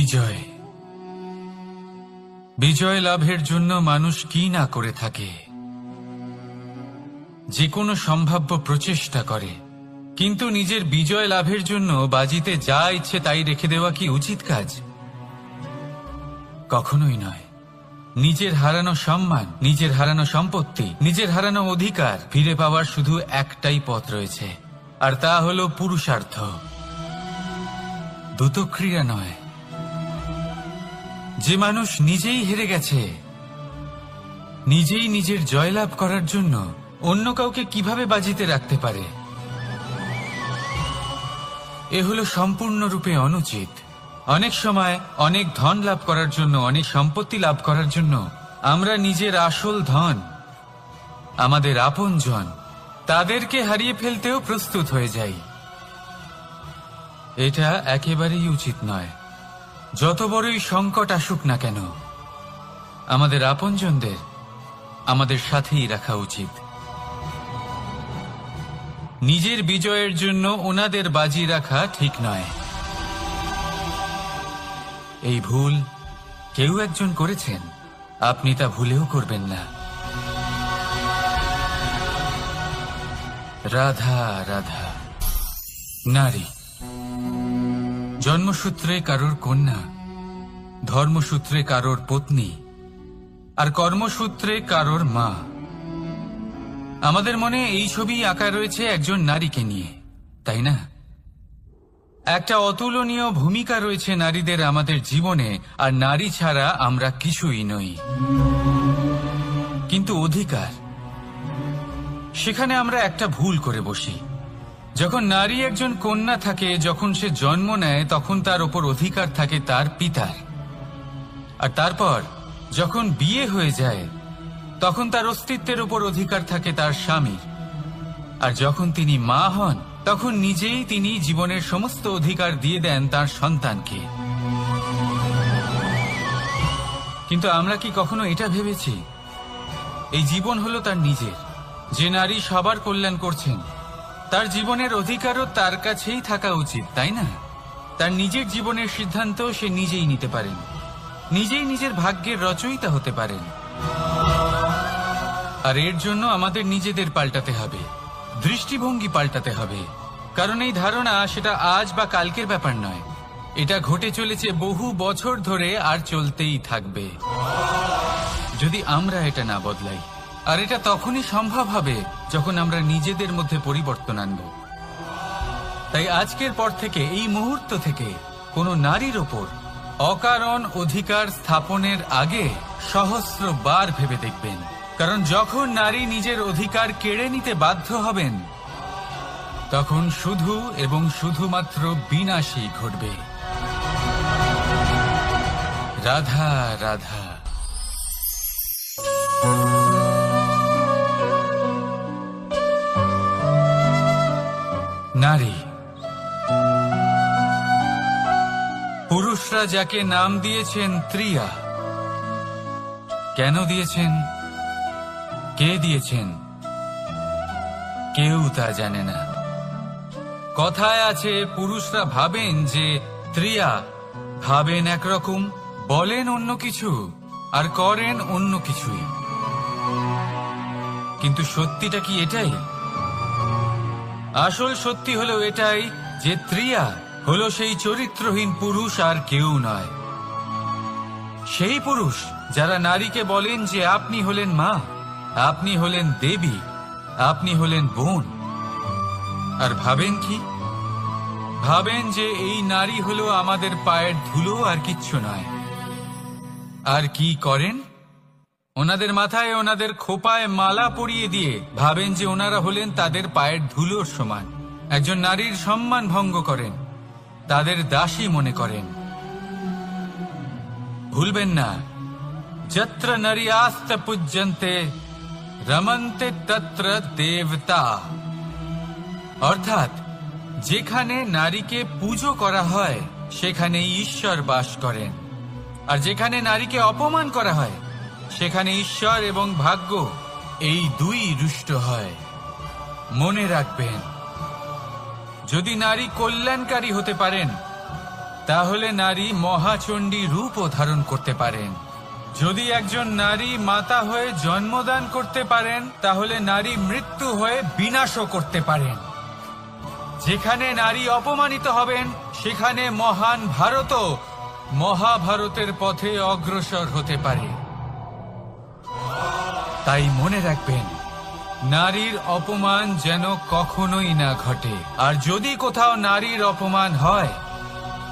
বিজয় বিজয় লাভের জন্য মানুষ কি না করে থাকে, যে কোনো সম্ভাব্য প্রচেষ্টা করে, কিন্তু নিজের বিজয় লাভের জন্য বাজিতে যা ইচ্ছে তাই রেখে দেওয়া কি উচিত কাজ? কখনোই নয়। নিজের হারানো সম্মান, নিজের হারানো সম্পত্তি, নিজের হারানো অধিকার ফিরে পাওয়ার শুধু একটাই পথ রয়েছে, আর তা হলো পুরুষার্থ, দ্যুতক্রিয়া নয়। যে মানুষ নিজেই হেরে গেছে, নিজেই নিজের জয়লাভ করার জন্য অন্য কাউকে কিভাবে বাজিতে রাখতে পারে? এ হলো সম্পূর্ণরূপে অনুচিত। অনেক সময় অনেক ধন লাভ করার জন্য, অনেক সম্পত্তি লাভ করার জন্য আমরা নিজের আসল ধন, আমাদের আপনজন, তাদেরকে হারিয়ে ফেলতেও প্রস্তুত হয়ে যাই। এটা একেবারেই উচিত নয়। যত বড়ই সংকট আসুক না কেন, আমাদের আপনজনদের আমাদের সাথেই রাখা উচিত। নিজের বিজয়ের জন্য ওনাদের বাজি রাখা ঠিক নয়। এই ভুল কেউ একজন করেছেন, আপনি তা ভুলেও করবেন না। রাধা রাধা। নারী জন্মসূত্রে কারোর কন্যা, ধর্মসূত্রে কারোর পত্নী, আর কর্মসূত্রে কারোর মা। আমাদের মনে এই ছবি আঁকা রয়েছে একজন নারীকে নিয়ে, তাই না? একটা অতুলনীয় ভূমিকা রয়েছে নারীদের আমাদের জীবনে, আর নারী ছাড়া আমরা কিছুই নই। কিন্তু অধিকার, সেখানে আমরা একটা ভুল করে বসি। যখন নারী একজন কন্যা থাকে, যখন সে জন্ম নেয়, তখন তার ওপর অধিকার থাকে তার পিতার। আর তারপর যখন বিয়ে হয়ে যায়, তখন তার অস্তিত্বের উপর অধিকার থাকে তার স্বামীর। আর যখন তিনি মা হন, তখন নিজেই তিনি জীবনের সমস্ত অধিকার দিয়ে দেন তার সন্তানকে। কিন্তু আমরা কি কখনো এটা ভেবেছি এই জীবন হলো তার নিজের? যে নারী সবার কল্যাণ করছেন, তার জীবনের অধিকারও তার কাছেই থাকা উচিত, তাই না? তার নিজের জীবনের সিদ্ধান্ত সে নিজেই নিতে পারেন, নিজেই নিজের ভাগ্যের রচয়িতা হতে পারেন। আর এর জন্য আমাদের নিজেদের পাল্টাতে হবে, দৃষ্টিভঙ্গি পাল্টাতে হবে। কারণ এই ধারণা সেটা আজ বা কালকের ব্যাপার নয়, এটা ঘটে চলেছে বহু বছর ধরে, আর চলতেই থাকবে যদি আমরা এটা না বদলাই। আর এটা তখনই সম্ভব হবে যখন আমরা নিজেদের মধ্যে পরিবর্তন আনব। তাই আজকের পর থেকে, এই মুহূর্ত থেকে, কোনো নারীর ওপর অকারণ অধিকার স্থাপনের আগে সহস্রবার ভেবে দেখবেন। কারণ যখন নারী নিজের অধিকার কেড়ে নিতে বাধ্য হবেন, তখন শুধু এবং শুধুমাত্র বিনাশই ঘটবে। রাধা রাধা। নারী, পুরুষরা যাকে নাম দিয়েছেন ত্রিয়া, কেন দিয়েছেন, কে দিয়েছেন, কেউ তা জানে না। কথায় আছে, পুরুষরা ভাবেন যে ত্রিয়া, ভাবেন একরকম, বলেন অন্য কিছু, আর করেন অন্য কিছুই। কিন্তু সত্যিটা কি এটাই? আসল সত্যি হলো এটাই যে ত্রিয়া হলো সেই চরিত্রহীন পুরুষ, আর কেউ নয়। সেই পুরুষ যারা নারীকে বলেন যে আপনি হলেন মা, আপনি হলেন দেবী, আপনি হলেন বোন। আর ভাবেন কি? ভাবেন যে এই নারী হলো আমাদের পায়ের ধুলো, আর কিচ্ছু নয়। আর কি করেন? ওনাদের মাথায়, ওনাদের খোপায় মালা পরিয়ে দিয়ে ভাবেন যে ওনারা হলেন তাদের পায়ের ধুলোর সমান। একজন নারীর সম্মান ভঙ্গ করেন, তাদের দাসী মনে করেন। ভুলবেন না, যত্র নারী আস্ত পূজ্যন্তে রমন্তে তত্র দেবতা। অর্থাৎ যেখানে নারীকে পুজো করা হয়, সেখানে ঈশ্বর বাস করেন। আর যেখানে নারীকে অপমান করা হয়, সেখানে ঈশ্বর এবং ভাগ্য এই দুই রুষ্ট হয়। মনে রাখবেন, যদি নারী কল্যাণকারী হতে পারেন, তাহলে নারী মহাচণ্ডী রূপও ধারণ করতে পারেন। যদি একজন নারী মাতা হয়ে জন্মদান করতে পারেন, তাহলে নারী মৃত্যু হয়ে বিনাশও করতে পারেন। যেখানে নারী অপমানিত হবেন, সেখানে মহান ভারতও মহাভারতের পথে অগ্রসর হতে পারে। তাই মনে রাখবেন, নারীর অপমান যেন কখনোই না ঘটে। আর যদি কোথাও নারীর অপমান হয়,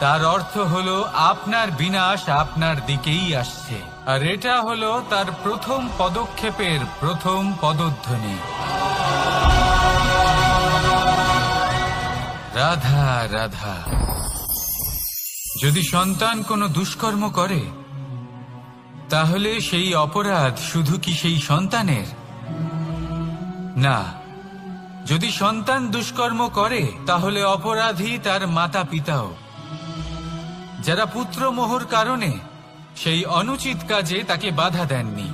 তার অর্থ হলো আপনার বিনাশ আপনার দিকেই আসছে। আর এটা হলো তার প্রথম পদক্ষেপের প্রথম পদধ্বনি। রাধা রাধা। যদি সন্তান কোনো দুষ্কর্ম করে, তাহলে সেই অপরাধ শুধু কি সেই সন্তানের? না, যদি সন্তান দুষ্কর্ম করে, তাহলে অপরাধী তার মাতা পিতাও, যারা পুত্রমোহর কারণে সেই অনুচিত কাজে তাকে বাধা দেননি।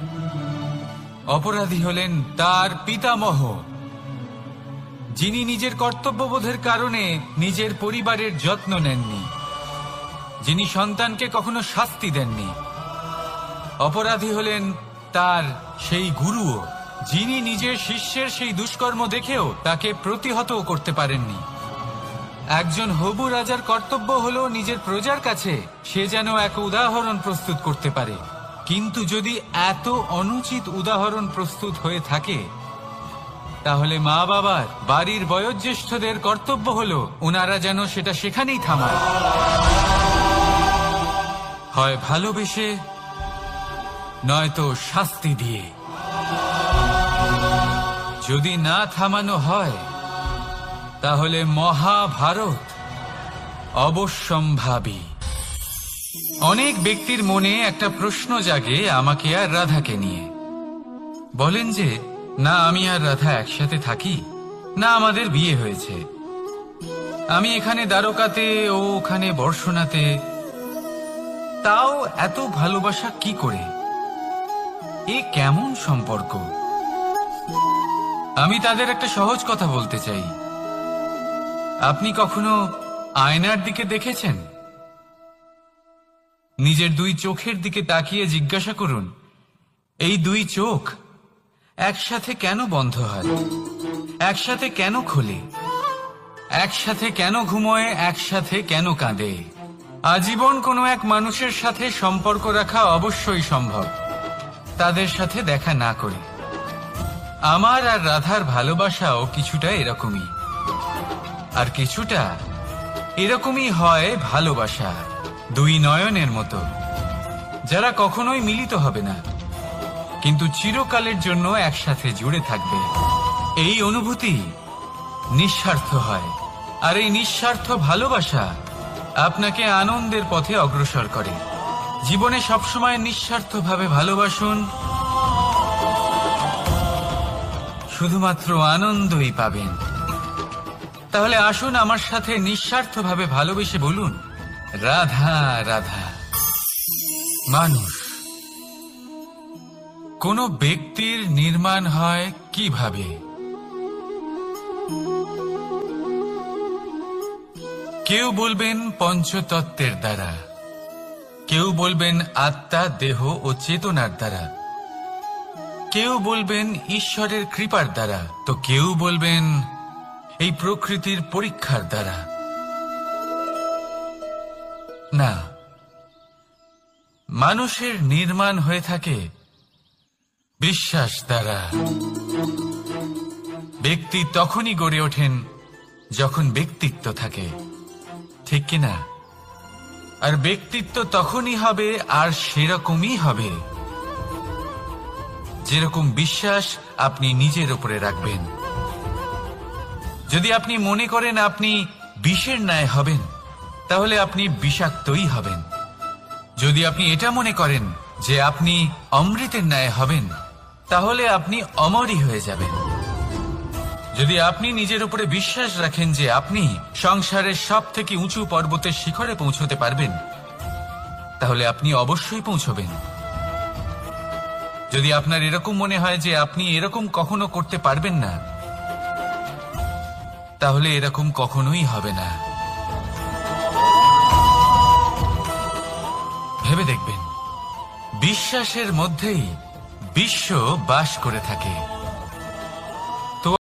অপরাধী হলেন তার পিতামহ, যিনি নিজের কর্তব্যবোধের কারণে নিজের পরিবারের যত্ন নেননি, যিনি সন্তানকে কখনো শাস্তি দেননি। অপরাধী হলেন তার সেই গুরুও, যিনি নিজের শিষ্যের সেই দুষ্কর্ম দেখেও তাকে প্রতিহতও করতে পারেননি। একজন হবু রাজার কর্তব্য হলো নিজের প্রজার কাছে সে যেন এক উদাহরণ প্রস্তুত করতে পারে। কিন্তু যদি এত অনুচিত উদাহরণ প্রস্তুত হয়ে থাকে, তাহলে মা বাবার, বাড়ির বয়োজ্যেষ্ঠদের কর্তব্য হলো ওনারা যেন সেটা সেখানেই থামায়, হয় ভালোবেসে, নয়তো শাস্তি দিয়ে। যদি না থামানো হয়, তাহলে মহাভারত অবশ্যম্ভাবী। অনেক ব্যক্তির মনে একটা প্রশ্ন জাগে আমাকে আর রাধাকে নিয়ে। বলেন যে, না আমি আর রাধা একসাথে থাকি, না আমাদের বিয়ে হয়েছে, আমি এখানে দ্বারকাতে, ও ওখানে বর্ষণাতে, তাও এত ভালোবাসা কি করে? এ কেমন সম্পর্ক? আমি তাদের একটা সহজ কথা বলতে চাই। আপনি কখনো আয়নার দিকে দেখেছেন? নিজের দুই চোখের দিকে তাকিয়ে জিজ্ঞাসা করুন, এই দুই চোখ একসাথে কেন বন্ধ হয়, একসাথে কেন খোলে, একসাথে কেন ঘুমোয়, একসাথে কেন কাঁদে? আজীবন কোনো এক মানুষের সাথে সম্পর্ক রাখা অবশ্যই সম্ভব, তাদের সাথে দেখা না করে। আমার আর রাধার ভালোবাসাও কিছুটা এরকমই, আর কিছুটা এরকমই হয় ভালোবাসা দুই নয়নের মতো, যারা কখনোই মিলিত হবে না, কিন্তু চিরকালের জন্য একসাথে জুড়ে থাকবে। এই অনুভূতি নিঃস্বার্থ হয়, আর এই নিঃস্বার্থ ভালোবাসা আপনাকে আনন্দের পথে অগ্রসর করে। জীবনে সবসময় নিঃস্বার্থভাবে ভালোবাসুন, শুধুমাত্র আনন্দই পাবেন। তাহলে আসুন আমার সাথে নিঃস্বার্থভাবে ভালোবেসে বলুন, রাধা রাধা। মানুষ, কোন ব্যক্তির নির্মাণ হয় কিভাবে? কেউ বলবেন পঞ্চতত্ত্বের দ্বারা, কেউ বলবেন আত্মা, দেহ ও চেতনার দ্বারা, কেউ বলবেন ঈশ্বরের কৃপার দ্বারা, তো কেউ বলবেন এই প্রকৃতির পরীক্ষার দ্বারা। না, মানুষের নির্মাণ হয়ে থাকে বিশ্বাস দ্বারা। ব্যক্তি তখনই গড়ে ওঠেন যখন ব্যক্তিত্ব থাকে, ঠিক কিনা? আর ব্যক্তিত্ব তখনই হবে, আর সেরকমই হবে যেরকম বিশ্বাস আপনি নিজের উপরে রাখবেন। যদি আপনি মনে করেন আপনি বিষের ন্যায় হবেন, তাহলে আপনি বিষাক্তই হবেন। যদি আপনি এটা মনে করেন যে আপনি অমৃতের ন্যায় হবেন, তাহলে আপনি অমরই হয়ে যাবেন। যদি আপনি নিজের উপরে বিশ্বাস রাখেন যে আপনি সংসারের সব থেকে উঁচু পর্বতের শিখরে পৌঁছতে পারবেন, তাহলে আপনি অবশ্যই পৌঁছবেন। যদি আপনার এরকম মনে হয় যে আপনি এরকম কখনো করতে পারবেন না, তাহলে এরকম কখনোই হবে না। ভেবে দেখবেন, বিশ্বাসের মধ্যেই বিশ্ব বাস করে থাকে।